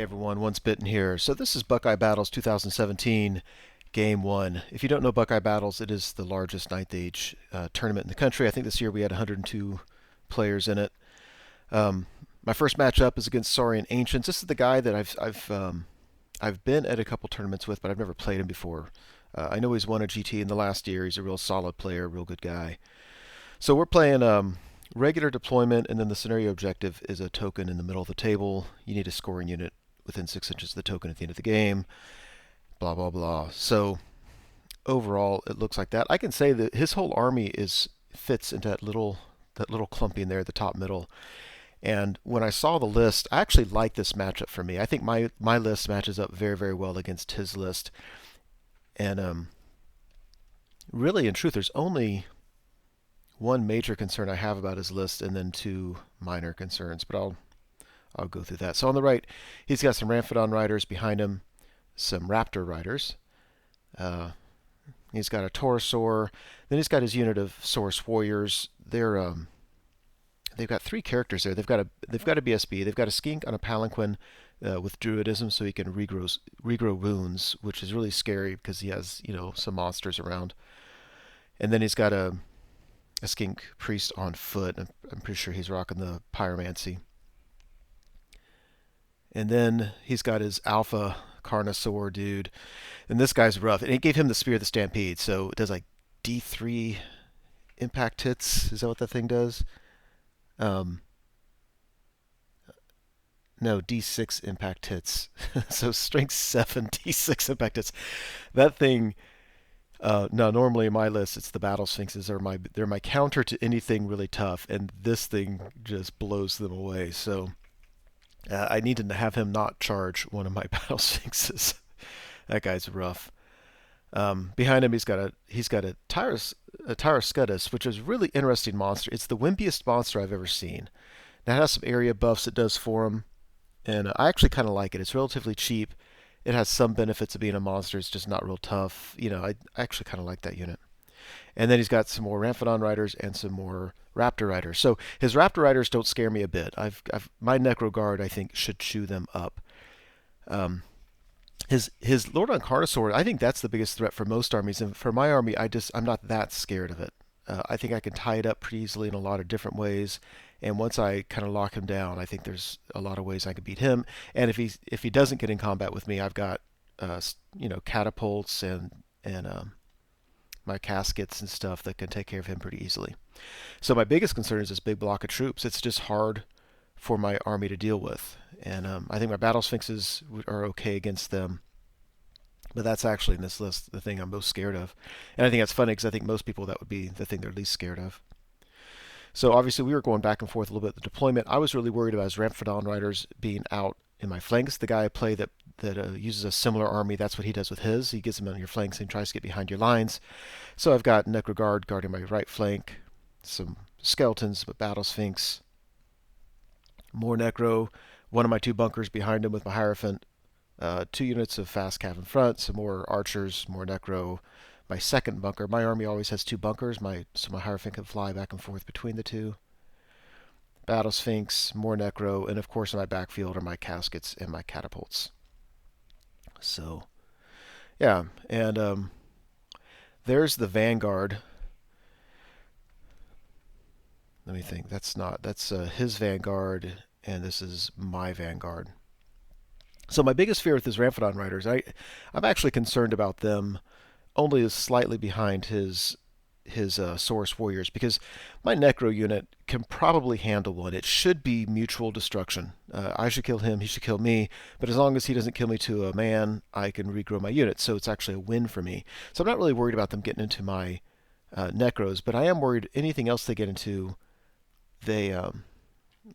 Everyone, Once Bitten here. So this is Buckeye Battles 2017, Game 1. If you don't know Buckeye Battles, it is the largest Ninth Age tournament in the country. I think this year we had 102 players in it. My first matchup is against Saurian Ancients. This is the guy that I've been at a couple tournaments with, but I've never played him before. I know he's won a GT in the last year. He's a real solid player, real good guy. So we're playing regular deployment, and then the scenario objective is a token in the middle of the table. You need a scoring unit within 6 inches of the token at the end of the game. Blah, blah, blah. So overall, it looks like that. I can say that his whole army fits into that little clumpy in there at the top middle. And when I saw the list, I actually like this matchup for me. I think my list matches up very, very well against his list. And really, in truth, there's only one major concern I have about his list, and then two minor concerns. But I'll go through that. So on the right, he's got some Ramphidon riders behind him, some Raptor riders. He's got a Taurosaur. Then he's got his unit of Saurus warriors. They've got three characters there. They've got a BSB. They've got a skink on a palanquin with druidism, so he can regrow wounds, which is really scary because he has some monsters around. And then he's got a skink priest on foot. I'm pretty sure he's rocking the pyromancy. And then he's got his alpha Carnosaur dude. And this guy's rough. And it gave him the Spear of the Stampede. So it does like D3 impact hits. Is that what that thing does? No, D6 impact hits. So strength 7, D6 impact hits. That thing... no, normally in my list, it's the Battle Sphinxes. They're my counter to anything really tough. And this thing just blows them away. So... I need to have him not charge one of my Battle Sphinxes. That guy's rough. Behind him, he's got a Tyroscutus, which is a really interesting monster. It's the wimpiest monster I've ever seen. Now, it has some area buffs it does for him, and I actually kind of like it. It's relatively cheap. It has some benefits of being a monster. It's just not real tough. I actually kind of like that unit. And then he's got some more Ramphidon riders and some more Raptor riders. So his Raptor riders don't scare me a bit. My Necro Guard, I think, should chew them up. His Lord on Carnosaur, I think that's the biggest threat for most armies. And for my army, I'm not that scared of it. I think I can tie it up pretty easily in a lot of different ways. And once I kind of lock him down, I think there's a lot of ways I can beat him. And if he doesn't get in combat with me, I've got catapults and my caskets and stuff that can take care of him pretty easily. So my biggest concern is this big block of troops. It's just hard for my army to deal with. And I think my Battle Sphinxes are okay against them. But that's actually in this list the thing I'm most scared of. And I think that's funny because I think most people that would be the thing they're least scared of. So obviously we were going back and forth a little bit with the deployment. I was really worried about his Ramphidon riders being out in my flanks. The guy I play that uses a similar army, that's what he does with his. He gets them on your flanks and tries to get behind your lines. So I've got Necro Guard guarding my right flank, some skeletons, but Battle Sphinx, more Necro, one of my two bunkers behind him with my Hierophant, 2 units of fast cav in front, some more archers, more Necro. My second bunker, my army always has 2 bunkers, so my Hierophant can fly back and forth between the two. Battle Sphinx, more Necro, and of course in my backfield are my caskets and my catapults. So, yeah, and there's the Vanguard. Let me think. That's his Vanguard, and this is my Vanguard. So my biggest fear with his Ramphidon riders, I'm actually concerned about them only slightly behind his Saurus warriors, because my Necro unit can probably handle one. It should be mutual destruction. I should kill him, he should kill me, but as long as he doesn't kill me to a man, I can regrow my unit, so it's actually a win for me. So I'm not really worried about them getting into my Necros, but I am worried anything else they get into, they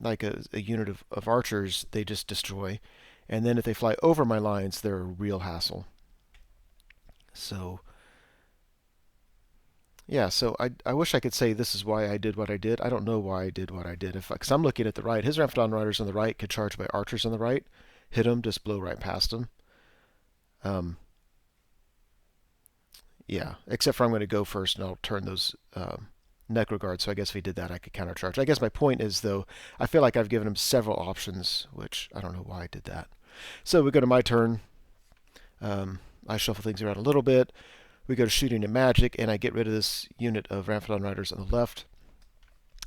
like a unit of archers, they just destroy, and then if they fly over my lines, they're a real hassle. So yeah, so I wish I could say this is why I did what I did. I don't know why I did what I did. Because I'm looking at the right. His Ramphidon riders on the right could charge my archers on the right, hit them, just blow right past them. Yeah, except for I'm going to go first and I'll turn those Necro Guard, so I guess if he did that, I could countercharge. I guess my point is, though, I feel like I've given him several options, which I don't know why I did that. So we go to my turn. I shuffle things around a little bit. We go to shooting and magic, and I get rid of this unit of Ramphrodon Riders on the left,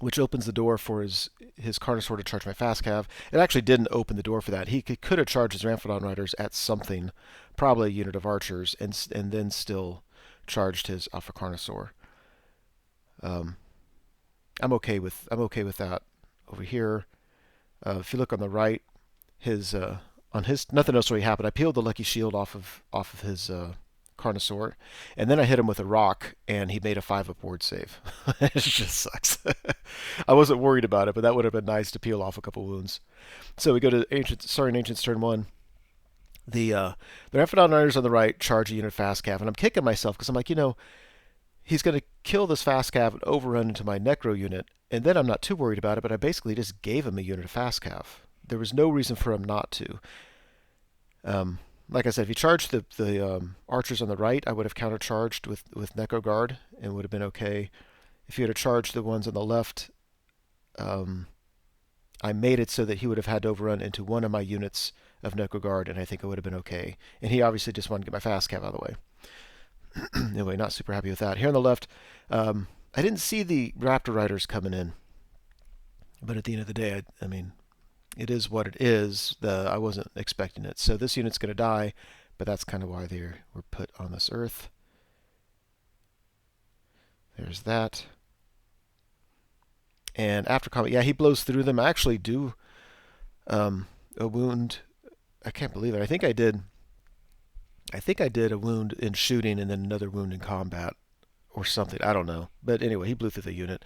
which opens the door for his Carnosaur to charge my fast cav. It actually didn't open the door for that. He could have charged his Ramphrodon Riders at something, probably a unit of archers, and then still charged his Alpha Carnosaur. I'm okay with that. Over here, if you look on the right, his on his nothing else really happened. I peeled the lucky shield off of his Carnosaur, and then I hit him with a rock, and he made a 5-up ward save. It just sucks. I wasn't worried about it, but that would have been nice to peel off a couple wounds. So we go to Saurian Ancients turn 1. The Ramphrodon Riders on the right charge a unit fast cav, and I'm kicking myself because I'm like, he's going to kill this fast cav and overrun into my Necro unit, and then I'm not too worried about it, but I basically just gave him a unit of fast cav. There was no reason for him not to. Like I said, if he charged the archers on the right, I would have countercharged with Necro Guard and would have been okay. If he had charged the ones on the left, I made it so that he would have had to overrun into one of my units of Necro Guard, and I think it would have been okay. And he obviously just wanted to get my fast cav out of the way. Anyway, not super happy with that. Here on the left, I didn't see the Raptor Riders coming in, but at the end of the day, I mean, it is what it is. I wasn't expecting it. So this unit's going to die, but that's kind of why they were put on this earth. There's that. And after combat, yeah, he blows through them. I actually do a wound. I can't believe it. I think I did a wound in shooting and then another wound in combat or something. I don't know. But anyway, he blew through the unit.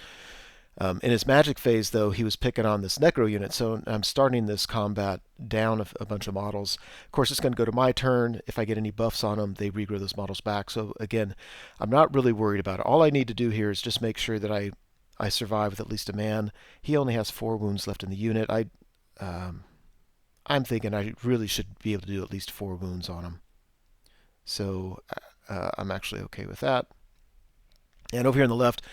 In his magic phase, though, he was picking on this Necro unit, so I'm starting this combat down a bunch of models. Of course, it's going to go to my turn. If I get any buffs on them, they regrow those models back. So again, I'm not really worried about it. All I need to do here is just make sure that I survive with at least a man. He only has 4 wounds left in the unit. I'm thinking I really should be able to do at least 4 wounds on him. So I'm actually okay with that. And over here on the left,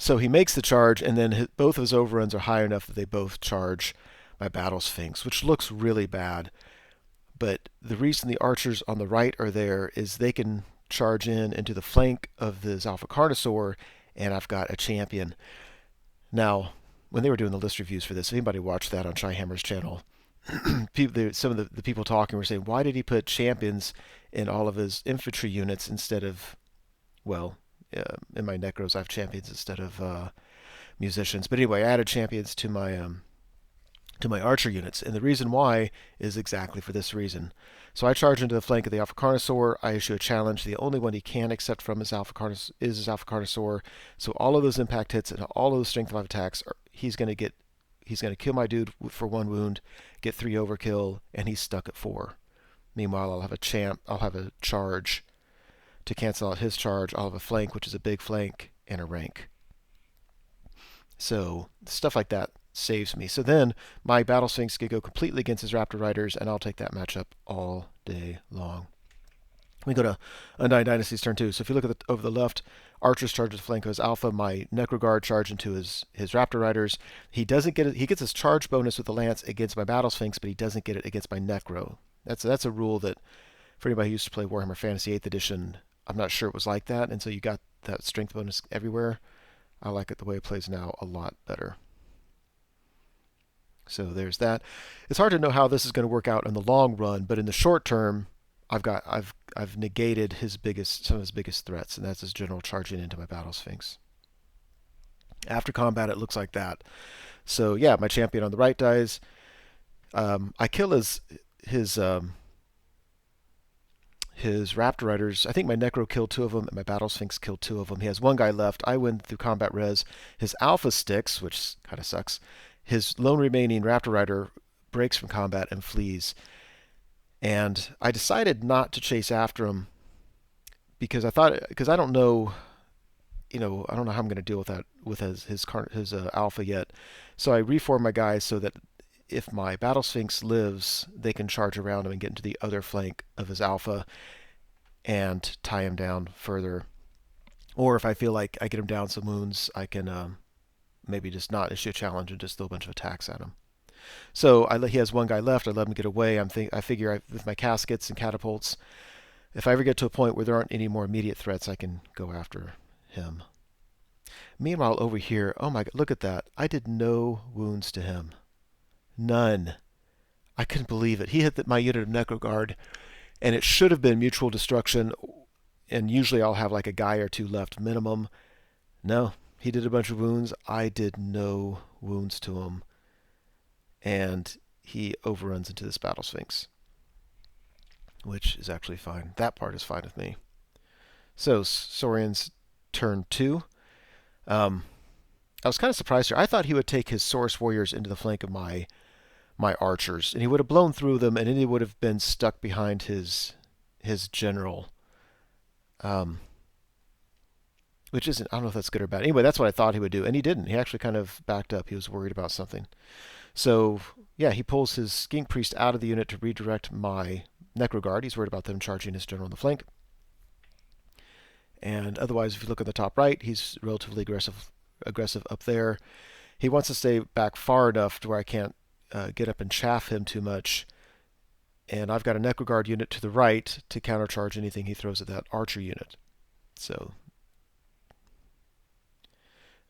so he makes the charge, and then both of his overruns are high enough that they both charge my Battle Sphinx, which looks really bad. But the reason the archers on the right are there is they can charge into the flank of this Alpha Carnosaur, and I've got a champion. Now, when they were doing the list reviews for this, if anybody watched that on Shyhammer's channel, some of the people talking were saying, why did he put champions in all of his infantry units instead of, well, in my Necros, I have champions instead of musicians. But anyway, I added champions to my archer units, and the reason why is exactly for this reason. So I charge into the flank of the Alpha Carnosaur. I issue a challenge. The only one he can accept from his Alpha Carnosaur. So all of those impact hits and all of those strength 5 attacks, he's going to kill my dude for 1 wound, get 3 overkill, and he's stuck at 4. Meanwhile, I'll have a charge to cancel out his charge. I'll have a flank, which is a big flank, and a rank. So stuff like that saves me. So then my Battle Sphinx could go completely against his Raptor Riders, and I'll take that matchup all day long. We go to Undying Dynasties turn 2. So if you look over the left, archers charge the flank of his Alpha. My Necro Guard charge into his Raptor Riders. He doesn't get it. He gets his charge bonus with the Lance against my Battle Sphinx, but he doesn't get it against my Necro. That's a rule that for anybody who used to play Warhammer Fantasy 8th Edition, I'm not sure it was like that, and so you got that strength bonus everywhere. I like it the way it plays now a lot better. So there's that. It's hard to know how this is going to work out in the long run, but in the short term, I've negated some of his biggest threats, and that's his general charging into my Battle Sphinx. After combat, it looks like that. So yeah, my champion on the right dies. I kill his Raptor Riders. I think my Necro killed 2 of them, and my Battle Sphinx killed 2 of them. He has 1 guy left. I win through combat res. His Alpha sticks, which kind of sucks. His lone remaining Raptor Rider breaks from combat and flees. And I decided not to chase after him because I don't know, I don't know how I'm going to deal with that with his Alpha yet. So I reform my guys so that if my Battle Sphinx lives, they can charge around him and get into the other flank of his Alpha and tie him down further. Or if I feel like I get him down some wounds, I can maybe just not issue a challenge and just throw a bunch of attacks at him. So he has one guy left. I let him get away. I figure with my caskets and catapults, if I ever get to a point where there aren't any more immediate threats, I can go after him. Meanwhile, over here, oh my god, look at that. I did no wounds to him. None. I couldn't believe it. He hit my unit of Necro Guard, and it should have been mutual destruction, and usually I'll have like a guy or two left minimum. No, he did a bunch of wounds. I did no wounds to him, and he overruns into this Battle Sphinx, which is actually fine. That part is fine with me. So, Saurian's turn 2. I was kind of surprised here. I thought he would take his Saurus warriors into the flank of my archers, and he would have blown through them, and then he would have been stuck behind his general. Which isn't, I don't know if that's good or bad. Anyway, that's what I thought he would do, and he didn't. He actually kind of backed up. He was worried about something. So, yeah, he pulls his Skink Priest out of the unit to redirect my Necro Guard. He's worried about them charging his general on the flank. And otherwise, if you look at the top right, he's relatively aggressive up there. He wants to stay back far enough to where I can't get up and chaff him too much. And I've got a Necro Guard unit to the right to countercharge anything he throws at that archer unit. So,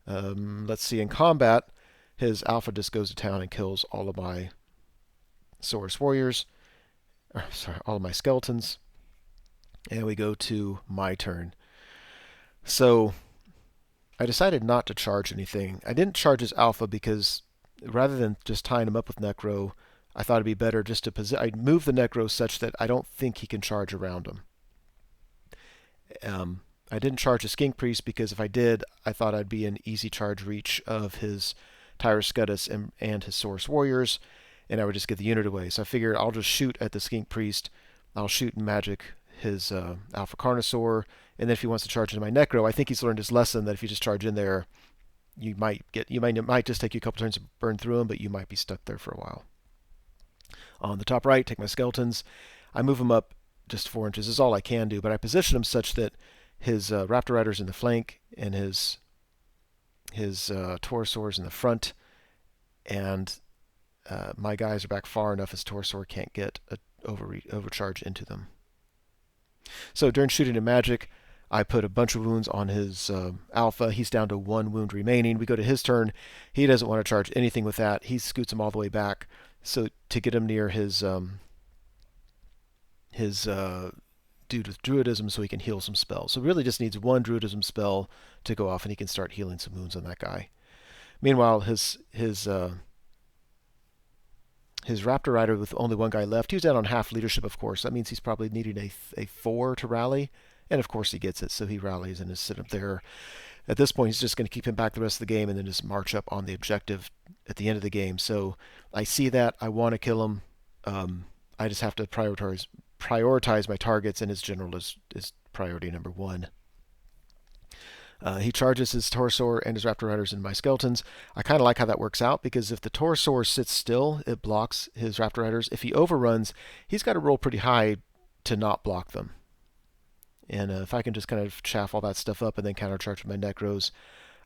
let's see. In combat, his Alpha just goes to town and kills all of my Saurus warriors. All of my skeletons. And we go to my turn. So I decided not to charge anything. I didn't charge his Alpha because rather than just tying him up with Necro, I thought it'd be better just to I'd move the Necro such that I don't think he can charge around him. I didn't charge a Skink Priest because if I did, I thought I'd be in easy charge reach of his Tyrus Scutus and his Saurus warriors, and I would just get the unit away. So I figured I'll just shoot at the Skink Priest. I'll shoot in magic his Alpha Carnosaur, and then if he wants to charge into my Necro, I think he's learned his lesson that if you just charge in there, it might just take you a couple turns to burn through him, but you might be stuck there for a while. On the top right, take my skeletons. I move them up just 4 inches. This is all I can do, but I position them such that his Raptor Riders in the flank and his Taurosaurs in the front, and my guys are back far enough his Taurosaur can't get an overcharge into them. So during shooting in magic, I put a bunch of wounds on his Alpha. He's down to 1 wound remaining. We go to his turn. He doesn't want to charge anything with that. He scoots him all the way back. So to get him near his dude with Druidism so he can heal some spells. So really just needs 1 Druidism spell to go off and he can start healing some wounds on that guy. Meanwhile, his Raptor Rider with only 1 guy left, he was down on half leadership, of course. That means he's probably needing a 4 to rally. And of course he gets it, so he rallies and is sitting up there. At this point, he's just going to keep him back the rest of the game and then just march up on the objective at the end of the game. So I see that. I want to kill him. I just have to prioritize my targets, and his general is priority number 1. He charges his Taurosaur and his Raptor Riders into my skeletons. I kind of like how that works out, because if the Taurosaur sits still, it blocks his Raptor Riders. If he overruns, he's got to roll pretty high to not block them. And if I can just kind of chaff all that stuff up and then countercharge with my Necros,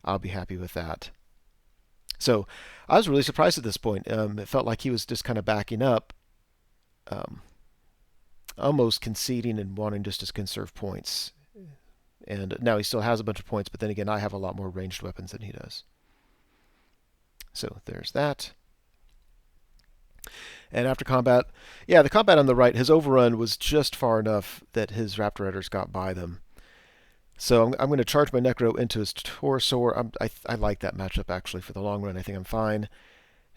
I'll be happy with that. So I was really surprised at this point. It felt like he was just kind of backing up, almost conceding and wanting just to conserve points. And now he still has a bunch of points, but then again, I have a lot more ranged weapons than he does. So there's that. And after combat, yeah, the combat on the right, his overrun was just far enough that his Raptor Riders got by them. So I'm going to charge my Necro into his Taurosaur. I like that matchup, actually, for the long run. I think I'm fine.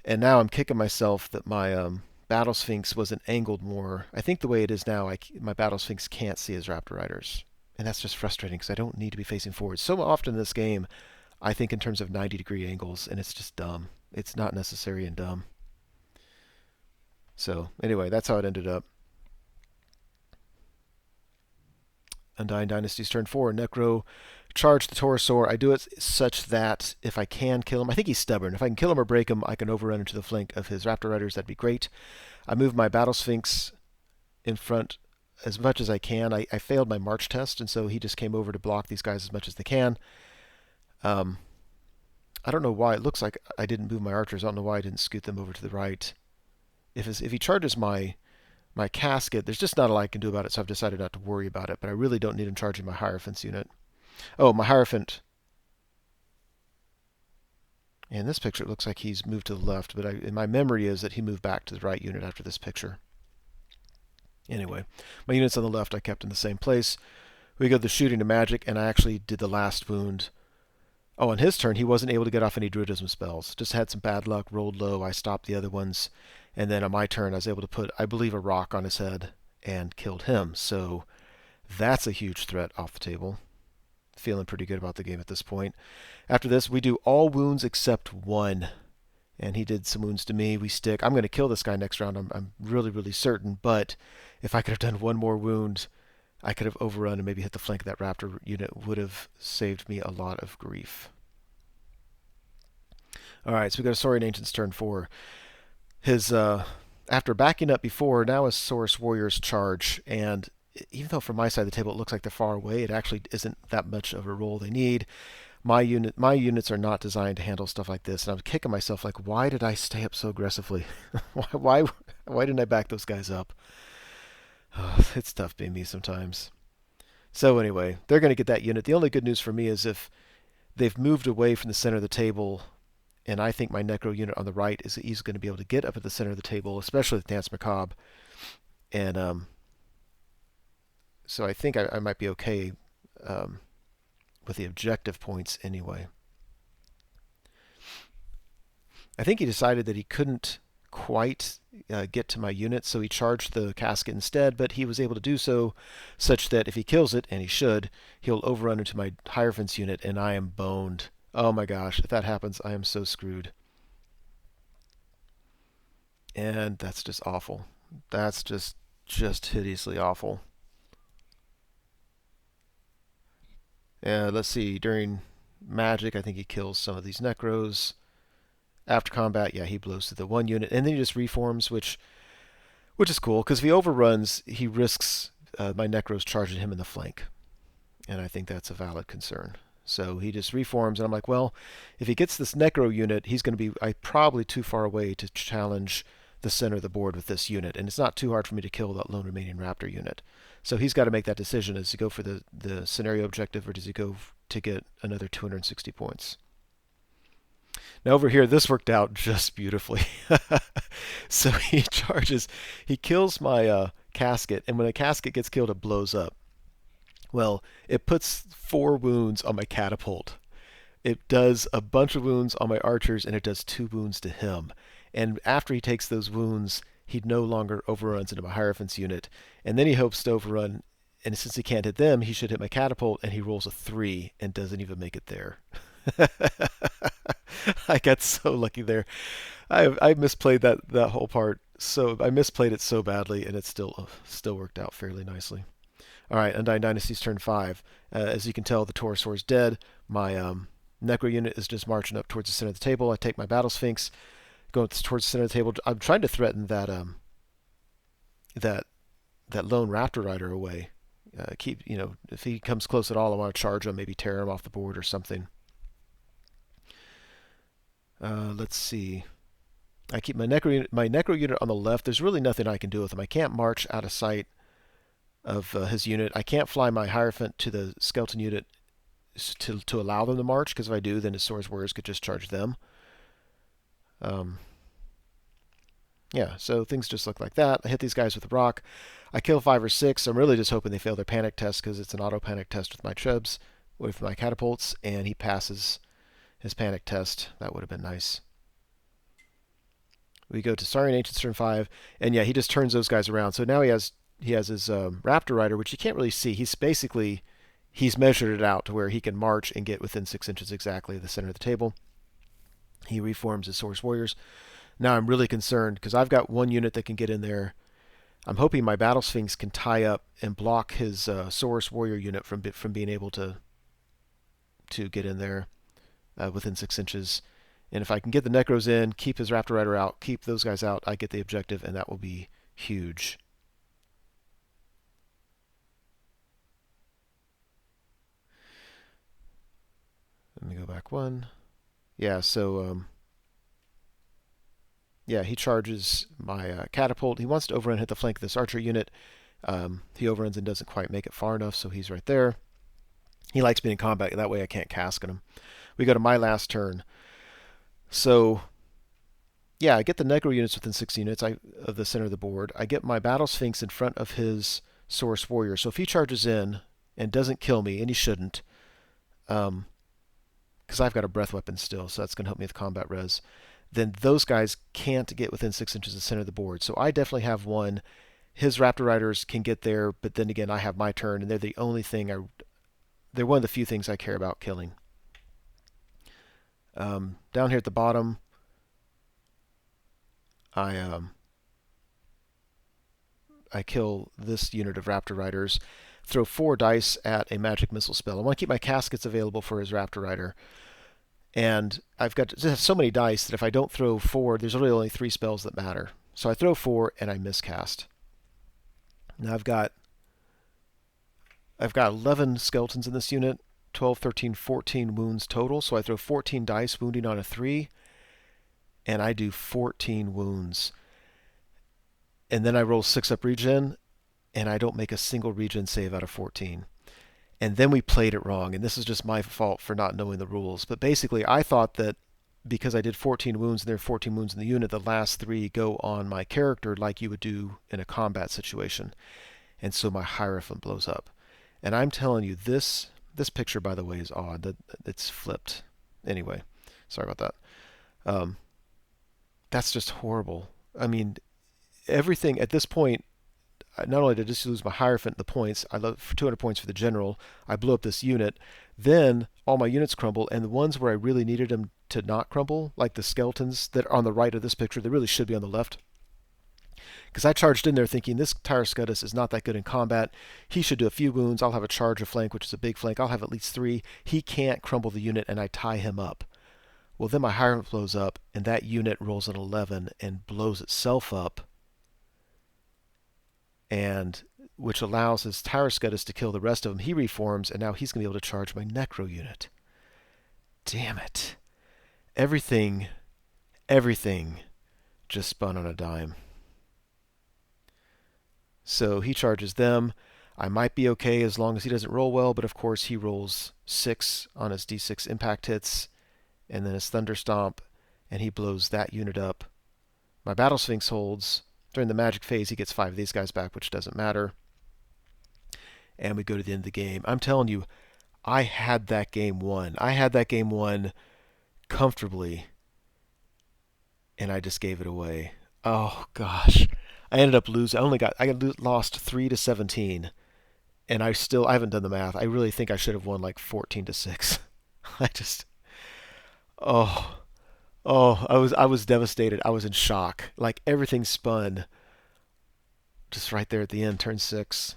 And now I'm kicking myself that my Battle Sphinx wasn't angled more. I think the way it is now, my Battle Sphinx can't see his Raptor Riders. And that's just frustrating, because I don't need to be facing forward. So often in this game, I think in terms of 90-degree angles, and it's just dumb. It's not necessary and dumb. So anyway, that's how it ended up. Undying Dynasties turn 4. Necro charge the Taurosaur. I do it such that if I can kill him, I think he's stubborn. If I can kill him or break him, I can overrun into the flank of his Raptor Riders. That'd be great. I move my Battle Sphinx in front as much as I can. I failed my March test, and so he just came over to block these guys as much as they can. I I don't know why. It looks like I didn't move my archers. I don't know why I didn't scoot them over to the right. If he charges my casket, there's just not a lot I can do about it, so I've decided not to worry about it. But I really don't need him charging my Hierophant's unit. Oh, my Hierophant. In this picture, it looks like he's moved to the left, but in my memory is that he moved back to the right unit after this picture. Anyway, my units on the left I kept in the same place. We go to the shooting to magic, and I actually did the last wound. Oh, on his turn, he wasn't able to get off any druidism spells. Just had some bad luck, rolled low. I stopped the other ones. And then on my turn, I was able to put, I believe, a rock on his head and killed him. So that's a huge threat off the table. Feeling pretty good about the game at this point. After this, we do all wounds except one. And he did some wounds to me. We stick. I'm going to kill this guy next round. I'm really, really certain. But if I could have done one more wound, I could have overrun and maybe hit the flank of that raptor unit. Would have saved me a lot of grief. All right, so we got a Saurian Ancients turn 4. His after backing up before, now his Saurus Warriors charge, and even though from my side of the table it looks like they're far away, it actually isn't that much of a roll they need. My units are not designed to handle stuff like this, and I'm kicking myself like, why did I stay up so aggressively? why didn't I back those guys up? Oh, it's tough being me sometimes. So anyway, they're going to get that unit. The only good news for me is if they've moved away from the center of the table, and I think my Necro unit on the right is easily going to be able to get up at the center of the table, especially with Dance Macabre. And so I think I might be okay with the objective points anyway. I think he decided that he couldn't quite get to my unit, so he charged the casket instead, but he was able to do so such that if he kills it, and he should, he'll overrun into my Hierophant's unit, and I am boned. Oh my gosh, if that happens, I am so screwed. And that's just awful. That's just hideously awful. Let's see, during magic, I think he kills some of these Necros. After combat, yeah, he blows through the one unit, and then he just reforms, which is cool, because if he overruns, he risks my Necros charging him in the flank. And I think that's a valid concern. So he just reforms, and I'm like, well, if he gets this Necro unit, he's going to be probably too far away to challenge the center of the board with this unit. And it's not too hard for me to kill that lone remaining Raptor unit. So he's got to make that decision. Does he go for the scenario objective, or does he go to get another 260 points? Now over here, this worked out just beautifully. So he charges, he kills my casket, and when a casket gets killed, it blows up. Well, it puts 4 wounds on my catapult. It does a bunch of wounds on my archers, and it does 2 wounds to him. And after he takes those wounds, he no longer overruns into my Hierophant's unit. And then he hopes to overrun, and since he can't hit them, he should hit my catapult, and he rolls a 3 and doesn't even make it there. I got so lucky there. I misplayed that whole part. So I misplayed it so badly, and it still worked out fairly nicely. All right, Undying Dynasties turn 5. As you can tell, the Taurosaur is dead. My Necro unit is just marching up towards the center of the table. I take my Battle Sphinx, go towards the center of the table. I'm trying to threaten that lone Raptor Rider away. If he comes close at all, I want to charge him, maybe tear him off the board or something. Let's see. I keep my Necro unit on the left. There's really nothing I can do with him. I can't march out of sight of his unit. I can't fly my Hierophant to the skeleton unit to allow them to march, because if I do, then his Saurus Warriors could just charge them. Yeah, so things just look like that. I hit these guys with a rock. I kill 5 or 6. I'm really just hoping they fail their panic test, because it's an auto panic test with my chubs, with my catapults, and he passes his panic test. That would have been nice. We go to Saurian Ancients turn 5, and yeah, he just turns those guys around. So now he has his Raptor Rider, which you can't really see. He's measured it out to where he can march and get within 6 inches exactly of the center of the table. He reforms his Saurus Warriors. Now I'm really concerned, because I've got one unit that can get in there. I'm hoping my Battle Sphinx can tie up and block his Saurus Warrior unit from being able to get in there within 6 inches. And if I can get the Necros in, keep his Raptor Rider out, keep those guys out, I get the objective, and that will be huge. Let me go back one. Yeah, so yeah, he charges my catapult. He wants to overrun, hit the flank of this archer unit. He overruns and doesn't quite make it far enough, so he's right there. He likes being in combat. That way I can't casket him. We go to my last turn. So, yeah, I get the Necro units within 6 units of the center of the board. I get my Battle Sphinx in front of his Source Warrior. So if he charges in and doesn't kill me, and he shouldn't, because I've got a breath weapon still, so that's going to help me with combat res, then those guys can't get within 6 inches of the center of the board. So I definitely have one. His Raptor Riders can get there, but then again, I have my turn, and they're the only thing they're one of the few things I care about killing. Down here at the bottom, I kill this unit of Raptor Riders, throw 4 dice at a magic missile spell. I want to keep my caskets available for his Raptor Rider. And I've got just so many dice that if I don't throw 4, there's really only 3 spells that matter. So I throw 4 and I miscast. Now I've got 11 skeletons in this unit, 12, 13, 14 wounds total. So I throw 14 dice, wounding on a 3, and I do 14 wounds. And then I roll 6 up regen, and I don't make a single regen save out of 14. And then we played it wrong, and this is just my fault for not knowing the rules. But basically, I thought that because I did 14 wounds and there are 14 wounds in the unit, the last 3 go on my character like you would do in a combat situation. And so my Hierophant blows up. And I'm telling you, this picture, by the way, is odd. It's flipped. Anyway, sorry about that. That's just horrible. I mean, everything at this point, not only did I just lose my Hierophant, the points, I love for 200 points for the general, I blew up this unit, then all my units crumble, and the ones where I really needed them to not crumble, like the skeletons that are on the right of this picture, they really should be on the left. Because I charged in there thinking this Tyroscutus is not that good in combat. He should do a few wounds. I'll have a charge of flank, which is a big flank. I'll have at least 3. He can't crumble the unit, and I tie him up. Well, then my Hierophant blows up, and that unit rolls an 11 and blows itself up, and which allows his Tyroscutus to kill the rest of them. He reforms, and now he's going to be able to charge my Necro unit. Damn it. Everything just spun on a dime. So he charges them. I might be okay as long as he doesn't roll well, but of course he rolls 6 on his D6 impact hits, and then his Thunder Stomp, and he blows that unit up. My Battle Sphinx holds. During the magic phase, he gets 5 of these guys back, which doesn't matter. And we go to the end of the game. I'm telling you, I had that game won. I had that game won comfortably, and I just gave it away. Oh gosh, I ended up losing. I lost 3-17, and I haven't done the math. I really think I should have won like 14-6. I just, oh. Oh, I was devastated. I was in shock. Like everything spun just right there at the end, turn 6.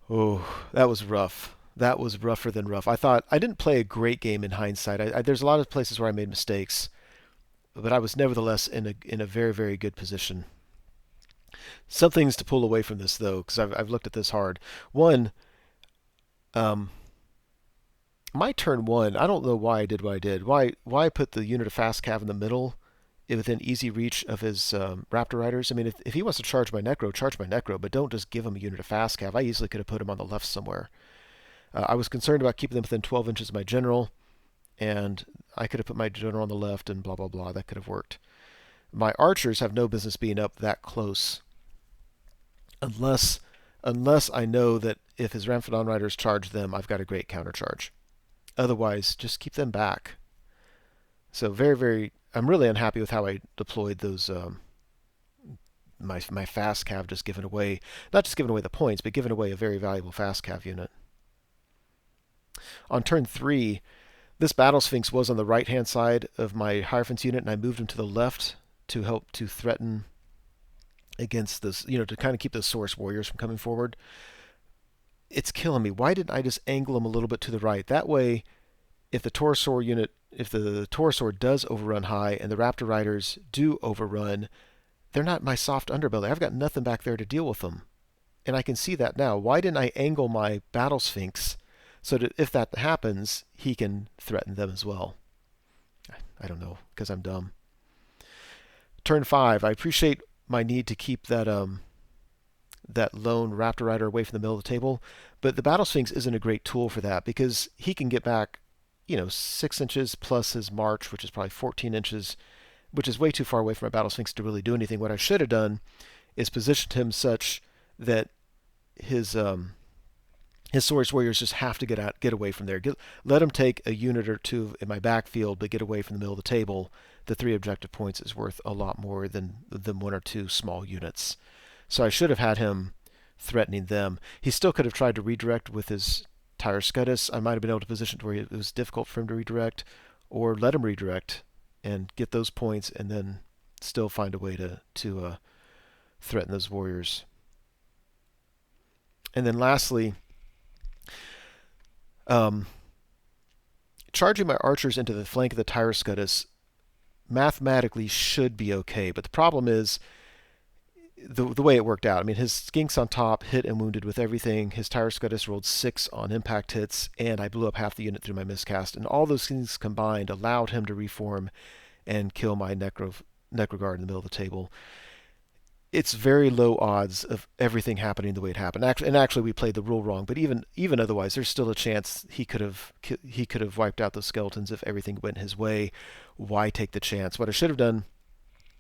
Oh, that was rough. That was rougher than rough. I thought I didn't play a great game in hindsight. There's a lot of places where I made mistakes, but I was nevertheless in a very, very good position. Some things to pull away from this though, because I've looked at this hard. One, my turn 1, I don't know why I did what I did. Why put the unit of fast cav in the middle within easy reach of his Raptor Riders? I mean, if he wants to charge my Necro, but don't just give him a unit of fast cav. I easily could have put him on the left somewhere. I was concerned about keeping them within 12 inches of my general, and I could have put my general on the left and blah, blah, blah. That could have worked. My archers have no business being up that close unless I know that if his Ramphadon Riders charge them, I've got a great countercharge. Otherwise, just keep them back. So I'm really unhappy with how I deployed those, my fast cav just giving away, not just giving away the points, but giving away a very valuable fast cav unit. On turn 3, this Battle Sphinx was on the right-hand side of my Hierophant's unit, and I moved him to the left to help to threaten against this, to kind of keep those Source Warriors from coming forward. It's killing me. Why didn't I just angle him a little bit to the right? That way, if the Torosaur does overrun high and the Raptor Riders do overrun, they're not my soft underbelly. I've got nothing back there to deal with them. And I can see that now. Why didn't I angle my Battle Sphinx so that if that happens, he can threaten them as well? I don't know, because I'm dumb. Turn 5, I appreciate my need to keep that lone Raptor Rider away from the middle of the table, but the Battle Sphinx isn't a great tool for that because he can get back, 6 inches plus his march, which is probably 14 inches, which is way too far away from my Battle Sphinx to really do anything. What I should have done is positioned him such that his Saurian warriors just have to get away from there. Let him take a unit or two in my backfield, but get away from the middle of the table. The 3 objective points is worth a lot more than 1 or 2 small units. So I should have had him threatening them. He still could have tried to redirect with his Tire Scutus. I might have been able to position it where it was difficult for him to redirect, or let him redirect and get those points, and then still find a way to threaten those warriors. And then lastly, charging my archers into the flank of the Tire Scutus mathematically should be okay, but the problem is the way it worked out. I mean, his Skinks on top hit and wounded with everything. His Tire Scutus rolled 6 on impact hits, and I blew up half the unit through my miscast. And all those things combined allowed him to reform and kill my Necroguard in the middle of the table. It's very low odds of everything happening the way it happened. Actually, we played the rule wrong. But even otherwise, there's still a chance he could have wiped out those skeletons if everything went his way. Why take the chance? What I should have done,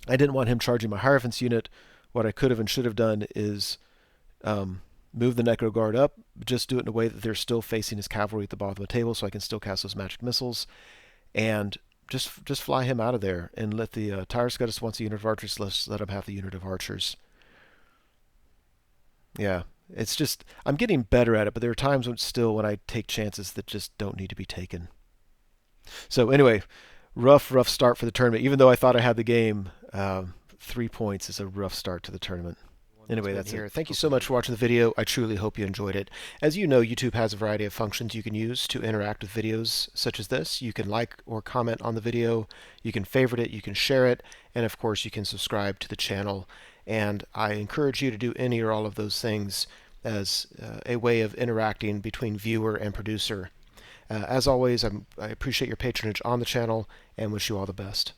I didn't want him charging my Hierophant's unit. What I could have and should have done is move the Necroguard up, just do it in a way that they're still facing his cavalry at the bottom of the table, so I can still cast those magic missiles, and just fly him out of there and let the Tire Scutus wants a unit of archers. Let him have the unit of archers. Yeah, it's just I'm getting better at it, but there are times when I take chances that just don't need to be taken. So anyway, rough start for the tournament. Even though I thought I had the game, 3 points is a rough start to the tournament. Anyway, that's it. Thank you so much for watching the video. I truly hope you enjoyed it. As you know, YouTube has a variety of functions you can use to interact with videos such as this. You can like or comment on the video, you can favorite it, you can share it, and of course you can subscribe to the channel. And I encourage you to do any or all of those things as a way of interacting between viewer and producer. As always, I appreciate your patronage on the channel and wish you all the best.